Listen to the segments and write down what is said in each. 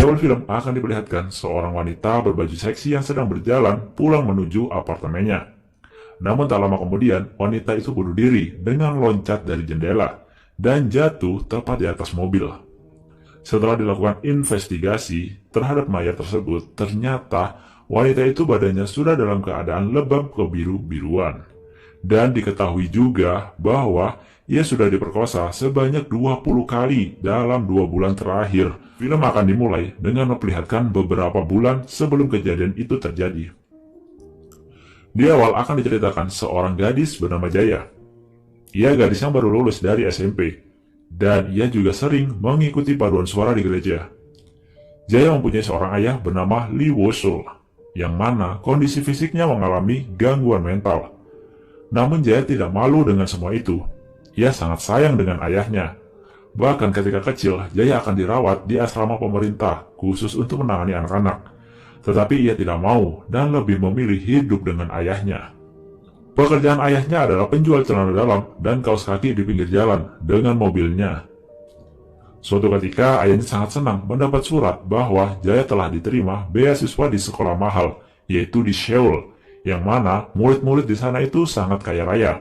awal film akan diperlihatkan seorang wanita berbaju seksi yang sedang berjalan pulang menuju apartemennya. Namun tak lama kemudian, wanita itu bunuh diri dengan loncat dari jendela dan jatuh tepat di atas mobil. Setelah dilakukan investigasi terhadap mayat tersebut, ternyata wanita itu badannya sudah dalam keadaan lebam kebiru-biruan. Dan diketahui juga bahwa ia sudah diperkosa sebanyak 20 kali dalam 2 bulan terakhir. Film akan dimulai dengan memperlihatkan beberapa bulan sebelum kejadian itu terjadi. Di awal akan diceritakan seorang gadis bernama Jaya. Ia gadis yang baru lulus dari SMP, dan ia juga sering mengikuti paduan suara di gereja. Jaya mempunyai seorang ayah bernama Lee Wo-sul, yang mana kondisi fisiknya mengalami gangguan mental. Namun Jaya tidak malu dengan semua itu. Ia sangat sayang dengan ayahnya. Bahkan ketika kecil, Jaya akan dirawat di asrama pemerintah khusus untuk menangani anak-anak. Tetapi ia tidak mau dan lebih memilih hidup dengan ayahnya. Pekerjaan ayahnya adalah penjual celana dalam dan kaos kaki di pinggir jalan dengan mobilnya. Suatu ketika, ayahnya sangat senang mendapat surat bahwa Jaya telah diterima beasiswa di sekolah mahal, yaitu di Seoul, yang mana murid-murid di sana itu sangat kaya raya.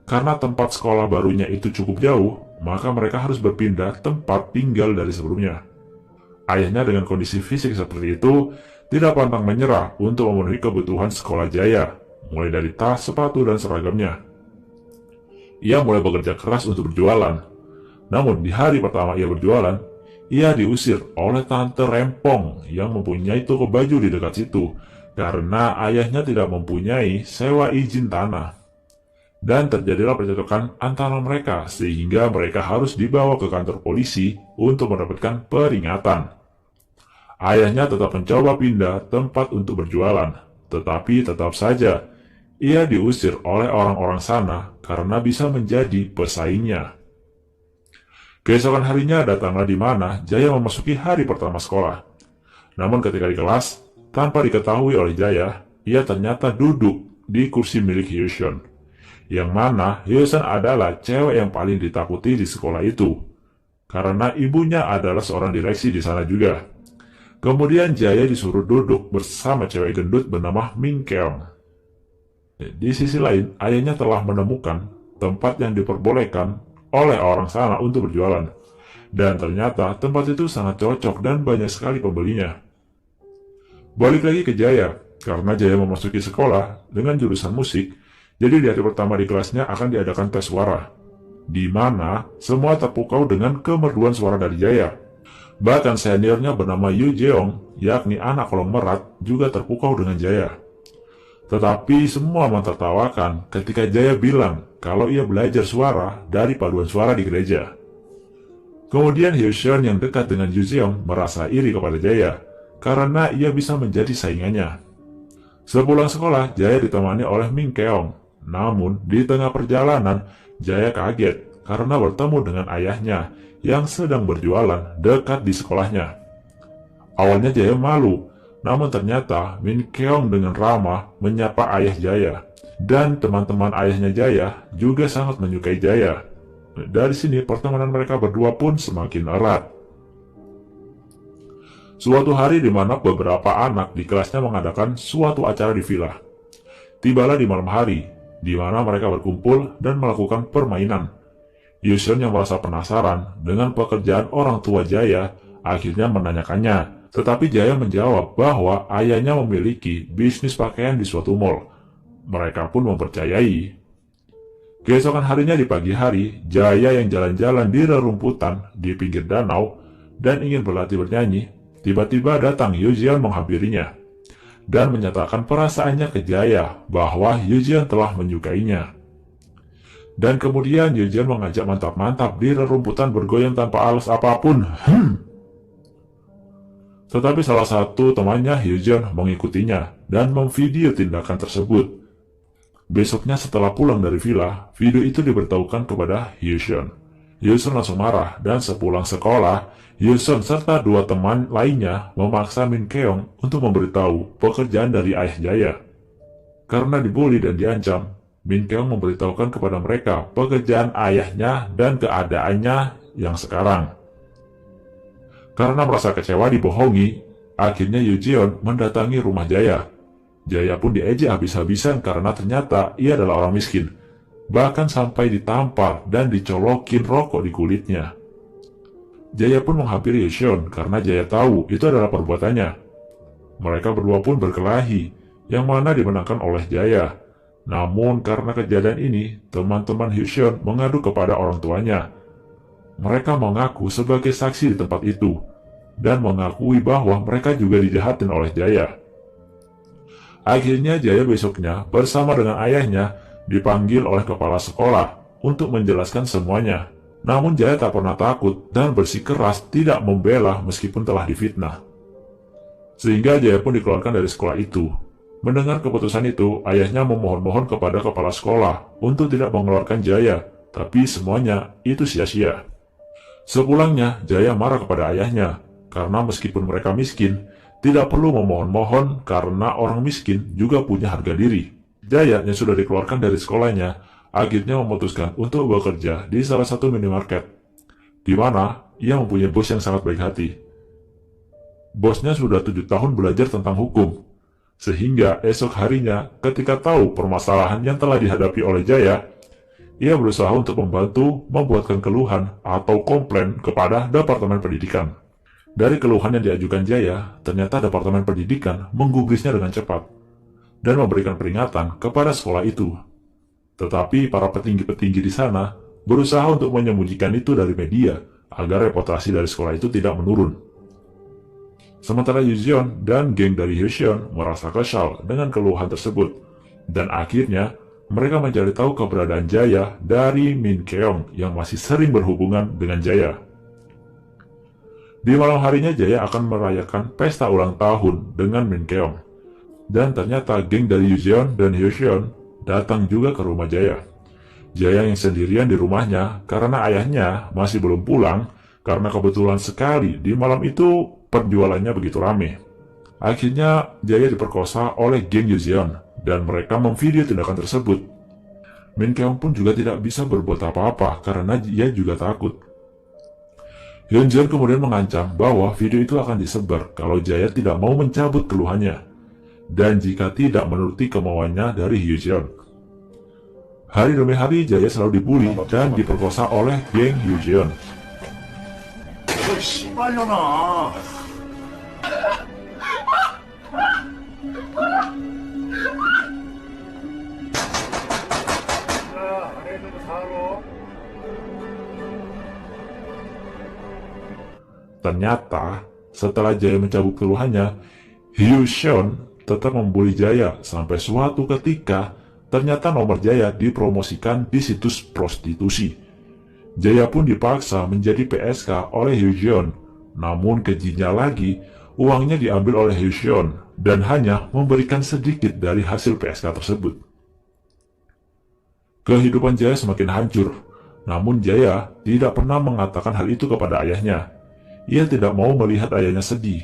Karena tempat sekolah barunya itu cukup jauh, maka mereka harus berpindah tempat tinggal dari sebelumnya. Ayahnya dengan kondisi fisik seperti itu tidak pantang menyerah untuk memenuhi kebutuhan sekolah Jaya, mulai dari tas, sepatu, dan seragamnya. Ia mulai bekerja keras untuk berjualan. Namun di hari pertama ia berjualan, ia diusir oleh tante rempong yang mempunyai toko baju di dekat situ karena ayahnya tidak mempunyai sewa izin tanah. Dan terjadilah percekcokan antara mereka sehingga mereka harus dibawa ke kantor polisi untuk mendapatkan peringatan. Ayahnya tetap mencoba pindah tempat untuk berjualan, tetapi tetap saja ia diusir oleh orang-orang sana karena bisa menjadi pesaingnya. Keesokan harinya datanglah di mana Jaya memasuki hari pertama sekolah. Namun ketika di kelas, tanpa diketahui oleh Jaya, ia ternyata duduk di kursi milik Hyo-sun, yang mana Hyo-sun adalah cewek yang paling ditakuti di sekolah itu, karena ibunya adalah seorang direksi di sana juga. Kemudian Jaya disuruh duduk bersama cewek gendut bernama Min Keong. Di sisi lain, ayahnya telah menemukan tempat yang diperbolehkan oleh orang sana untuk berjualan. Dan ternyata tempat itu sangat cocok dan banyak sekali pembelinya. Balik lagi ke Jaya, karena Jaya memasuki sekolah dengan jurusan musik, jadi di hari pertama di kelasnya akan diadakan tes suara, di mana semua terpukau dengan kemerduan suara dari Jaya. Bahkan seniornya bernama Yu Jeong, yakni anak kolong merat, juga terpukau dengan Jaya. Tetapi semua mentertawakan ketika Jaya bilang kalau ia belajar suara dari paduan suara di gereja. Kemudian Hyo-sun yang dekat dengan Yu Jeong merasa iri kepada Jaya, karena ia bisa menjadi saingannya. Sepulang sekolah, Jaya ditemani oleh Min Keong. Namun, di tengah perjalanan, Jaya kaget karena bertemu dengan ayahnya yang sedang berjualan dekat di sekolahnya. Awalnya Jaya malu, namun ternyata Min Keong dengan ramah menyapa ayah Jaya. Dan teman-teman ayahnya Jaya juga sangat menyukai Jaya. Dari sini pertemanan mereka berdua pun semakin erat. Suatu hari di mana beberapa anak di kelasnya mengadakan suatu acara di villa. Tibalah di malam hari, di mana mereka berkumpul dan melakukan permainan. Hyo-sun yang merasa penasaran dengan pekerjaan orang tua Jaya akhirnya menanyakannya. Tetapi Jaya menjawab bahwa ayahnya memiliki bisnis pakaian di suatu mall. Mereka pun mempercayai. Keesokan harinya di pagi hari, Jaya yang jalan-jalan di rerumputan di pinggir danau dan ingin berlatih bernyanyi, tiba-tiba datang Hyo-jeon menghampirinya dan menyatakan perasaannya ke Jaya bahwa Hyo-jeon telah menyukainya. Dan kemudian Hyo-jeon mengajak mantap-mantap di rerumputan bergoyang tanpa alas apapun. Tetapi salah satu temannya Hyo-jeon mengikutinya dan memvideo tindakan tersebut. Besoknya setelah pulang dari villa, video itu diberitahukan kepada Hyo-sun. Hyo-sun langsung marah dan sepulang sekolah, Hyo-sun serta dua teman lainnya memaksa Min Keong untuk memberitahu pekerjaan dari ayah Jaya. Karena dibully dan diancam, Min Keong memberitahukan kepada mereka pekerjaan ayahnya dan keadaannya yang sekarang. Karena merasa kecewa dibohongi, akhirnya Yujeon mendatangi rumah Jaya. Jaya pun diejek habis-habisan karena ternyata ia adalah orang miskin. Bahkan sampai ditampar dan dicolokin rokok di kulitnya. Jaya pun menghampiri Yujeon karena Jaya tahu itu adalah perbuatannya. Mereka berdua pun berkelahi, yang mana dimenangkan oleh Jaya. Namun karena kejadian ini, teman-teman Yujeon mengadu kepada orang tuanya. Mereka mengaku sebagai saksi di tempat itu, dan mengakui bahwa mereka juga dijahatin oleh Jaya. Akhirnya Jaya besoknya bersama dengan ayahnya dipanggil oleh kepala sekolah untuk menjelaskan semuanya. Namun Jaya tak pernah takut dan bersikeras tidak membela meskipun telah difitnah. Sehingga Jaya pun dikeluarkan dari sekolah itu. Mendengar keputusan itu, ayahnya memohon-mohon kepada kepala sekolah untuk tidak mengeluarkan Jaya, tapi semuanya itu sia-sia. Sepulangnya, Jaya marah kepada ayahnya, karena meskipun mereka miskin, tidak perlu memohon-mohon karena orang miskin juga punya harga diri. Jaya yang sudah dikeluarkan dari sekolahnya, akhirnya memutuskan untuk bekerja di salah satu minimarket, di mana ia mempunyai bos yang sangat baik hati. Bosnya sudah 7 tahun belajar tentang hukum, sehingga esok harinya ketika tahu permasalahan yang telah dihadapi oleh Jaya, ia berusaha untuk membantu membuatkan keluhan atau komplain kepada Departemen Pendidikan. Dari keluhan yang diajukan Jaya, ternyata Departemen Pendidikan menggubrisnya dengan cepat dan memberikan peringatan kepada sekolah itu. Tetapi para petinggi-petinggi di sana berusaha untuk menyembunyikan itu dari media agar reputasi dari sekolah itu tidak menurun. Sementara Yujeon dan geng dari Yujeon merasa kesal dengan keluhan tersebut, dan akhirnya mereka mencari tahu keberadaan Jaya dari Min Keong yang masih sering berhubungan dengan Jaya. Di malam harinya Jaya akan merayakan pesta ulang tahun dengan Min Keong. Dan ternyata geng dari Yujeon dan Hyecheon datang juga ke rumah Jaya. Jaya yang sendirian di rumahnya karena ayahnya masih belum pulang, karena kebetulan sekali di malam itu penjualannya begitu rame. Akhirnya Jaya diperkosa oleh geng Yujeon dan mereka memvideo tindakan tersebut. Min Keong pun juga tidak bisa berbuat apa-apa karena ia juga takut. Hyunjin kemudian mengancam bahwa video itu akan disebar kalau Jaya tidak mau mencabut keluhannya, dan jika tidak menuruti kemauannya dari Hyunjin. Hari demi hari Jaya selalu dibully dan diperkosa oleh geng Hyunjin. Ternyata, setelah Jaya mencabut keluhannya, Hyunjin tetap membuli Jaya sampai suatu ketika ternyata nomor Jaya dipromosikan di situs prostitusi. Jaya pun dipaksa menjadi PSK oleh Hyunjin, namun kejinya lagi, uangnya diambil oleh Hyunjin dan hanya memberikan sedikit dari hasil PSK tersebut. Kehidupan Jaya semakin hancur, namun Jaya tidak pernah mengatakan hal itu kepada ayahnya. Ia tidak mau melihat ayahnya sedih.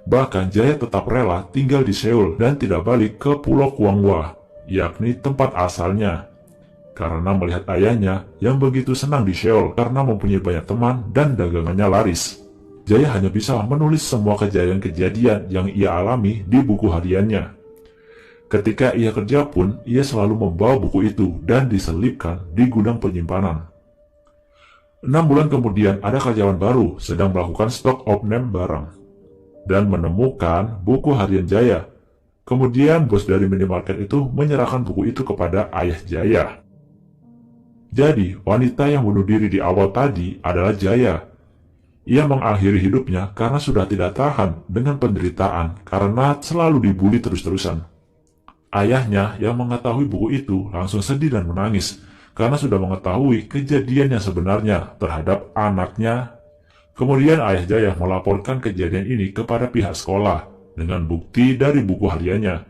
Bahkan Jaya tetap rela tinggal di Seoul dan tidak balik ke Pulau Gwangwa, yakni tempat asalnya. Karena melihat ayahnya yang begitu senang di Seoul karena mempunyai banyak teman dan dagangannya laris. Jaya hanya bisa menulis semua kejadian-kejadian yang ia alami di buku hariannya. Ketika ia kerja pun, ia selalu membawa buku itu dan diselipkan di gudang penyimpanan. 6 bulan kemudian ada karyawan baru sedang melakukan stock of name barang dan menemukan buku harian Jaya. Kemudian bos dari minimarket itu menyerahkan buku itu kepada ayah Jaya. Jadi wanita yang bunuh diri di awal tadi adalah Jaya. Ia mengakhiri hidupnya karena sudah tidak tahan dengan penderitaan karena selalu dibully terus-terusan. Ayahnya yang mengetahui buku itu langsung sedih dan menangis karena sudah mengetahui kejadian yang sebenarnya terhadap anaknya. Kemudian ayah Jaya melaporkan kejadian ini kepada pihak sekolah dengan bukti dari buku hariannya.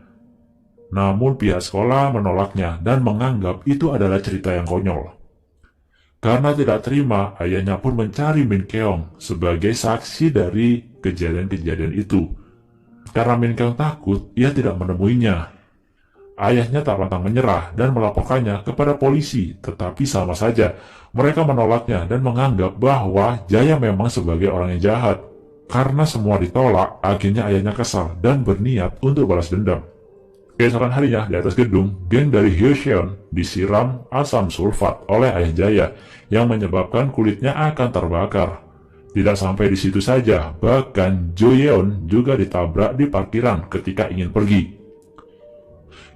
Namun pihak sekolah menolaknya dan menganggap itu adalah cerita yang konyol. Karena tidak terima, ayahnya pun mencari Min Keong sebagai saksi dari kejadian-kejadian itu. Karena Min Keong takut, ia tidak menemuinya. Ayahnya tak pantang menyerah dan melaporkannya kepada polisi, tetapi sama saja mereka menolaknya dan menganggap bahwa Jaya memang sebagai orang yang jahat. Karena semua ditolak, akhirnya ayahnya kesal dan berniat untuk balas dendam. Keesokan harinya, di atas gedung, geng dari Hyoseon disiram asam sulfat oleh Ayah Jaya yang menyebabkan kulitnya akan terbakar. Tidak sampai di situ saja, bahkan Joyeon juga ditabrak di parkiran ketika ingin pergi.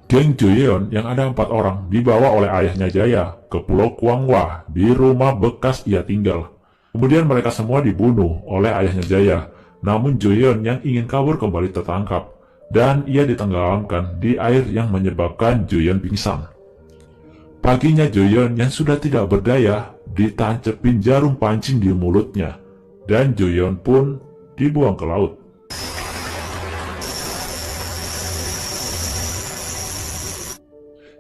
Geng Joyeon yang ada 4 orang dibawa oleh ayahnya Jaya ke Pulau Kwangwa di rumah bekas ia tinggal. Kemudian mereka semua dibunuh oleh ayahnya Jaya, namun Joyeon yang ingin kabur kembali tertangkap, dan ia ditenggelamkan di air yang menyebabkan Joyeon pingsan. Paginya Joyeon yang sudah tidak berdaya ditancepin jarum pancing di mulutnya, dan Joyeon pun dibuang ke laut.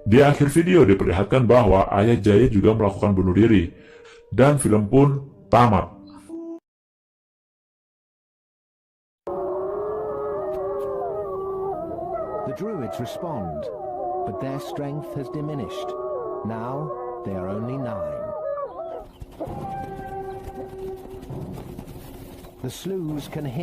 Di akhir video diperlihatkan bahwa ayah Jaya juga melakukan bunuh diri, dan film pun tamat. The druids respond, but their strength has diminished. Now they are only 9. The slews can hear